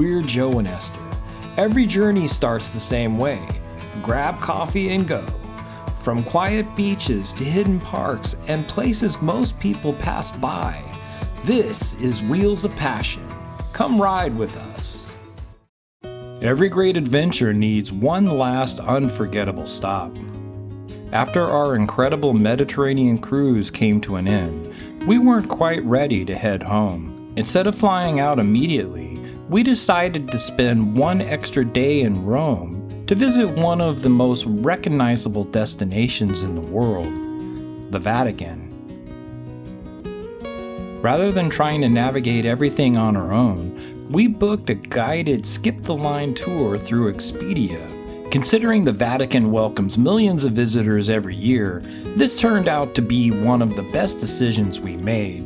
We're Joe and Esther. Every journey starts the same way. Grab coffee and go. From quiet beaches to hidden parks and places most people pass by. This is Wheels of Passion. Come ride with us. Every great adventure needs one last unforgettable stop. After our incredible Mediterranean cruise came to an end, we weren't quite ready to head home. Instead of flying out immediately, we decided to spend one extra day in Rome to visit one of the most recognizable destinations in the world, the Vatican. Rather than trying to navigate everything on our own, we booked a guided skip-the-line tour through Expedia. Considering the Vatican welcomes millions of visitors every year, this turned out to be one of the best decisions we made.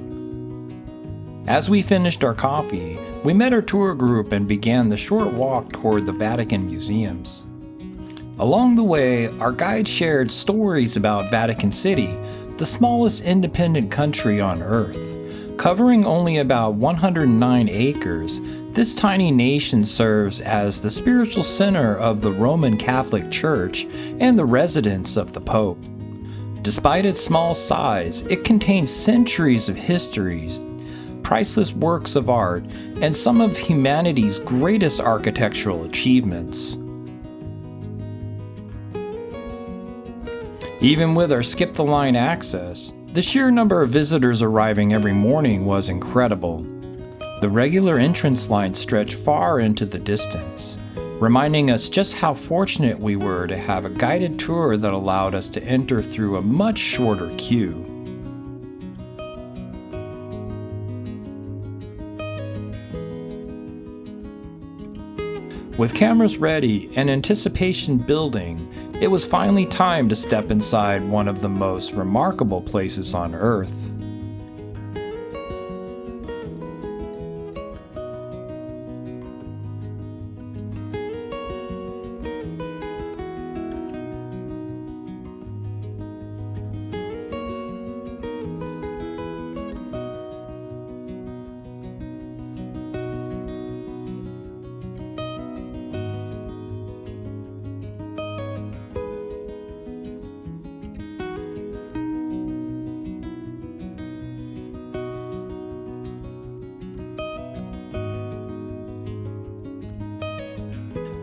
As we finished our coffee, we met our tour group and began the short walk toward the Vatican Museums. Along the way, our guide shared stories about Vatican City, the smallest independent country on Earth. Covering only about 109 acres, this tiny nation serves as the spiritual center of the Roman Catholic Church and the residence of the Pope. Despite its small size, it contains centuries of histories, priceless works of art, and some of humanity's greatest architectural achievements. Even with our skip-the-line access, the sheer number of visitors arriving every morning was incredible. The regular entrance lines stretched far into the distance, reminding us just how fortunate we were to have a guided tour that allowed us to enter through a much shorter queue. With cameras ready and anticipation building, it was finally time to step inside one of the most remarkable places on Earth.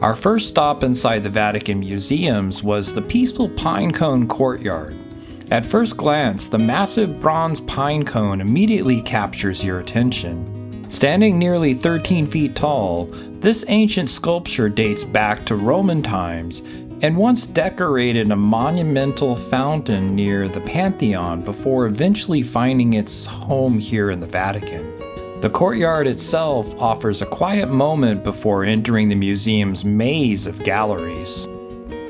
Our first stop inside the Vatican Museums was the peaceful Pinecone Courtyard. At first glance, the massive bronze pine cone immediately captures your attention. Standing nearly 13 feet tall, this ancient sculpture dates back to Roman times and once decorated a monumental fountain near the Pantheon before eventually finding its home here in the Vatican. The courtyard itself offers a quiet moment before entering the museum's maze of galleries.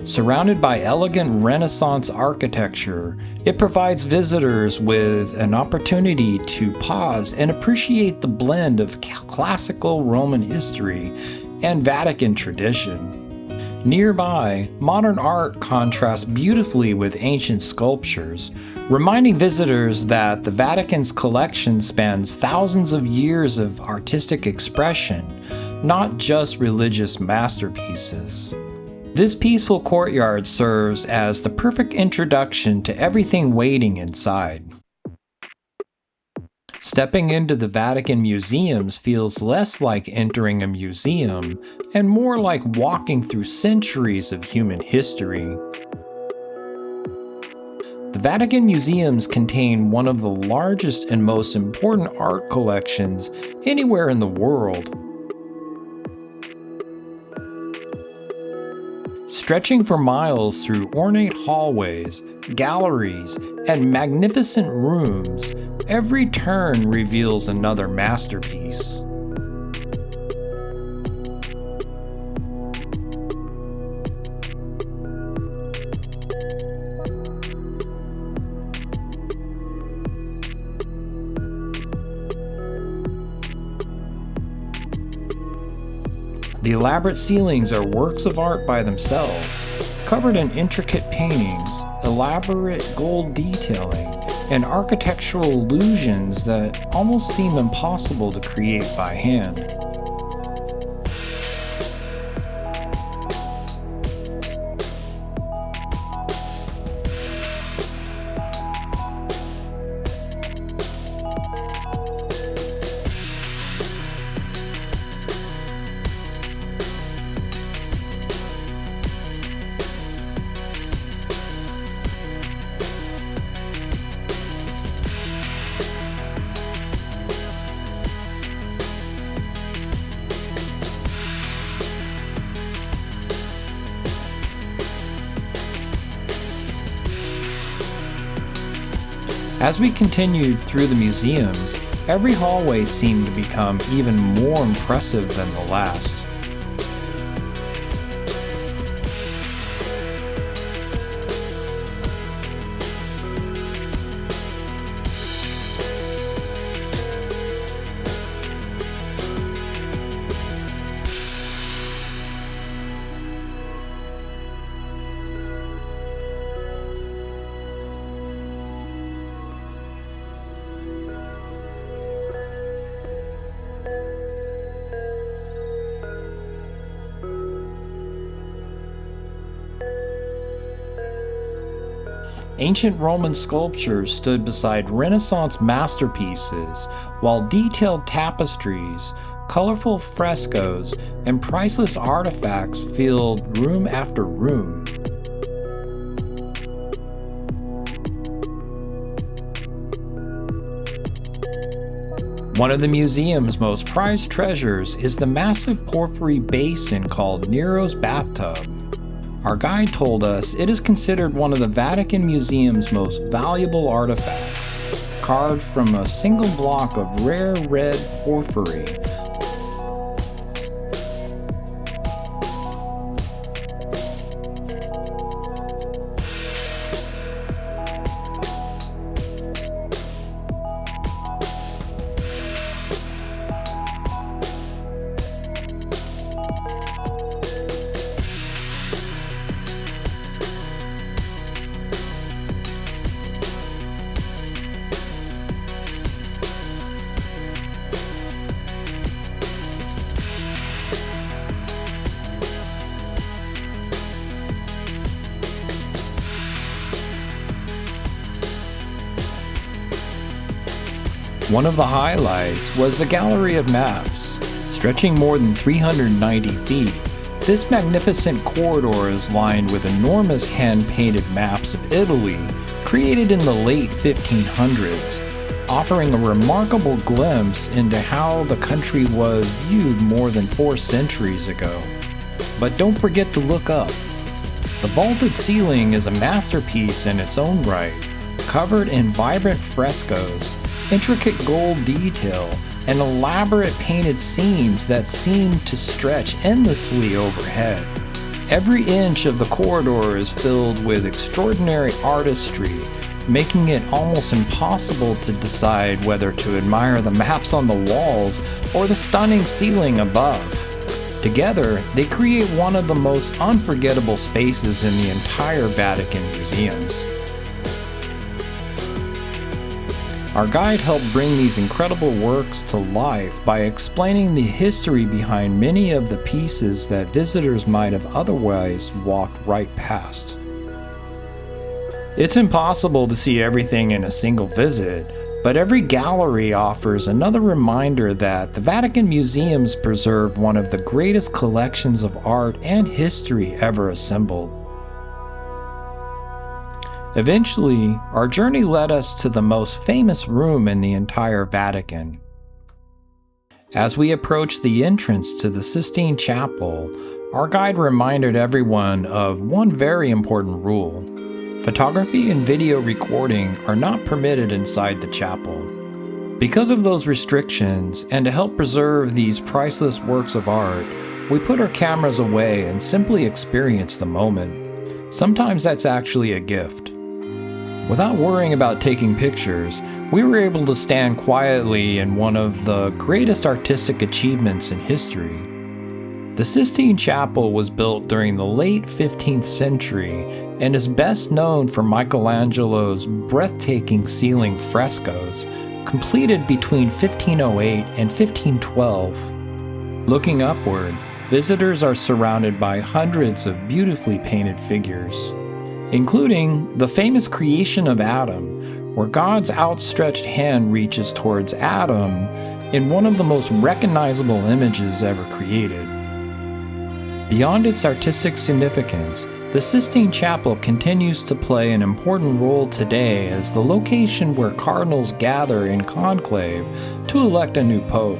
Surrounded by elegant Renaissance architecture, it provides visitors with an opportunity to pause and appreciate the blend of classical Roman history and Vatican tradition. Nearby, modern art contrasts beautifully with ancient sculptures, reminding visitors that the Vatican's collection spans thousands of years of artistic expression, not just religious masterpieces. This peaceful courtyard serves as the perfect introduction to everything waiting inside. Stepping into the Vatican Museums feels less like entering a museum and more like walking through centuries of human history. The Vatican Museums contain one of the largest and most important art collections anywhere in the world. Stretching for miles through ornate hallways, galleries, and magnificent rooms, every turn reveals another masterpiece. The elaborate ceilings are works of art by themselves, covered in intricate paintings, elaborate gold detailing, and architectural illusions that almost seem impossible to create by hand. As we continued through the museums, every hallway seemed to become even more impressive than the last. Ancient Roman sculptures stood beside Renaissance masterpieces, while detailed tapestries, colorful frescoes, and priceless artifacts filled room after room. One of the museum's most prized treasures is the massive porphyry basin called Nero's bathtub. Our guide told us it is considered one of the Vatican Museum's most valuable artifacts, carved from a single block of rare red porphyry. One of the highlights was the Gallery of Maps. Stretching more than 390 feet, this magnificent corridor is lined with enormous hand-painted maps of Italy created in the late 1500s, offering a remarkable glimpse into how the country was viewed more than 4 centuries ago. But don't forget to look up. The vaulted ceiling is a masterpiece in its own right, covered in vibrant frescoes, intricate gold detail, and elaborate painted scenes that seem to stretch endlessly overhead. Every inch of the corridor is filled with extraordinary artistry, making it almost impossible to decide whether to admire the maps on the walls or the stunning ceiling above. Together, they create one of the most unforgettable spaces in the entire Vatican Museums. Our guide helped bring these incredible works to life by explaining the history behind many of the pieces that visitors might have otherwise walked right past. It's impossible to see everything in a single visit, but every gallery offers another reminder that the Vatican Museums preserve one of the greatest collections of art and history ever assembled. Eventually, our journey led us to the most famous room in the entire Vatican. As we approached the entrance to the Sistine Chapel, our guide reminded everyone of one very important rule. Photography and video recording are not permitted inside the chapel. Because of those restrictions, and to help preserve these priceless works of art, we put our cameras away and simply experience the moment. Sometimes that's actually a gift. Without worrying about taking pictures, we were able to stand quietly in one of the greatest artistic achievements in history. The Sistine Chapel was built during the late 15th century and is best known for Michelangelo's breathtaking ceiling frescoes, completed between 1508 and 1512. Looking upward, visitors are surrounded by hundreds of beautifully painted figures, including the famous creation of Adam, where God's outstretched hand reaches towards Adam in one of the most recognizable images ever created. Beyond its artistic significance, the Sistine Chapel continues to play an important role today as the location where cardinals gather in conclave to elect a new pope.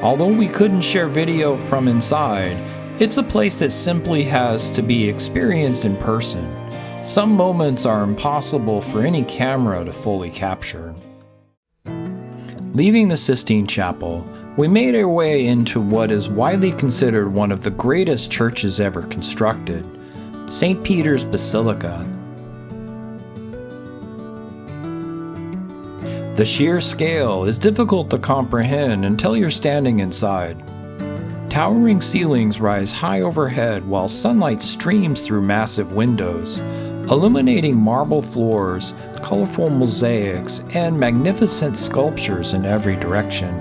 Although we couldn't share video from inside, It's a place that simply has to be experienced in person. Some moments are impossible for any camera to fully capture. Leaving the Sistine Chapel, we made our way into what is widely considered one of the greatest churches ever constructed, St. Peter's Basilica. The sheer scale is difficult to comprehend until you're standing inside. Towering ceilings rise high overhead while sunlight streams through massive windows, illuminating marble floors, colorful mosaics, and magnificent sculptures in every direction.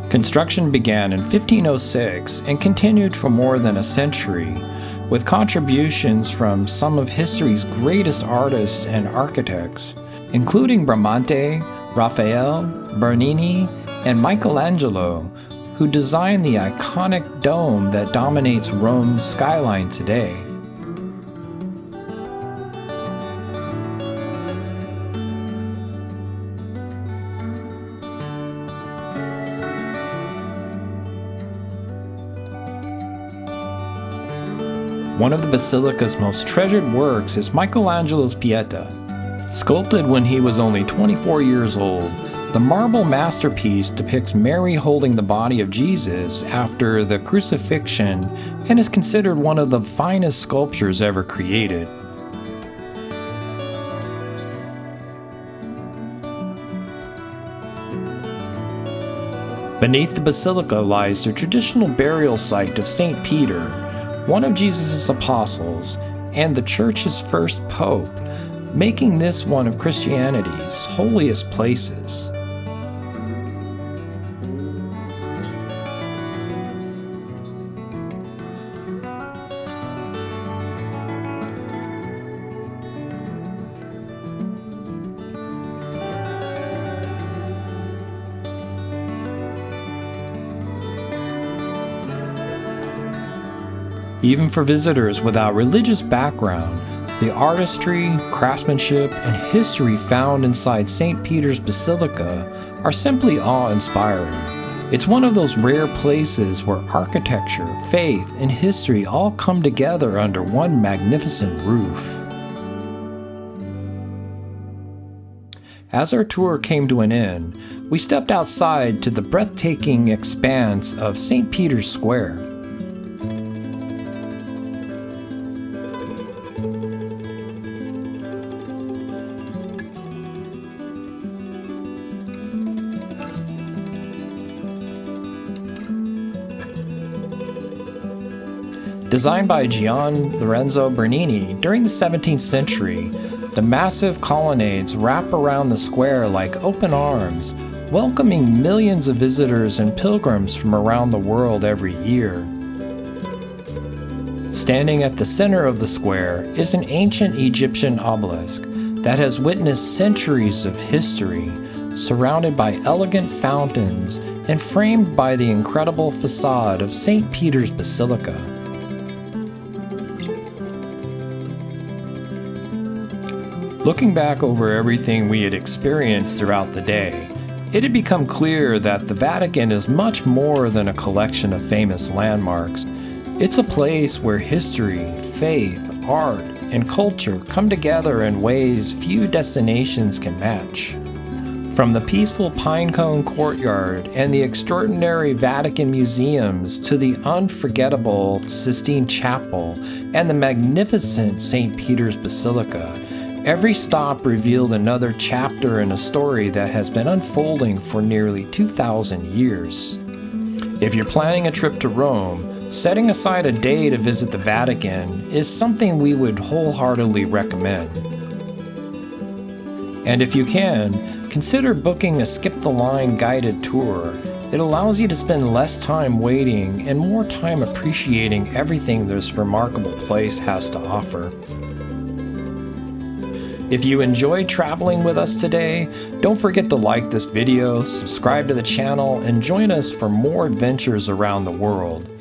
Construction began in 1506 and continued for more than a century, with contributions from some of history's greatest artists and architects, including Bramante, Raphael, Bernini, and Michelangelo, who designed the iconic dome that dominates Rome's skyline today. One of the Basilica's most treasured works is Michelangelo's Pieta. Sculpted when he was only 24 years old, the marble masterpiece depicts Mary holding the body of Jesus after the crucifixion and is considered one of the finest sculptures ever created. Beneath the basilica lies the traditional burial site of St. Peter, one of Jesus' apostles and the church's first pope, making this one of Christianity's holiest places. Even for visitors without religious background, the artistry, craftsmanship, and history found inside St. Peter's Basilica are simply awe-inspiring. It's one of those rare places where architecture, faith, and history all come together under one magnificent roof. As our tour came to an end, we stepped outside to the breathtaking expanse of St. Peter's Square. Designed by Gian Lorenzo Bernini during the 17th century, the massive colonnades wrap around the square like open arms, welcoming millions of visitors and pilgrims from around the world every year. Standing at the center of the square is an ancient Egyptian obelisk that has witnessed centuries of history, surrounded by elegant fountains and framed by the incredible facade of St. Peter's Basilica. Looking back over everything we had experienced throughout the day, it had become clear that the Vatican is much more than a collection of famous landmarks. It's a place where history, faith, art, and culture come together in ways few destinations can match. From the peaceful Pinecone Courtyard and the extraordinary Vatican Museums to the unforgettable Sistine Chapel and the magnificent St. Peter's Basilica, every stop revealed another chapter in a story that has been unfolding for nearly 2,000 years. If you're planning a trip to Rome, setting aside a day to visit the Vatican is something we would wholeheartedly recommend. And if you can, consider booking a skip-the-line guided tour. It allows you to spend less time waiting and more time appreciating everything this remarkable place has to offer. If you enjoyed traveling with us today, don't forget to like this video, subscribe to the channel, and join us for more adventures around the world.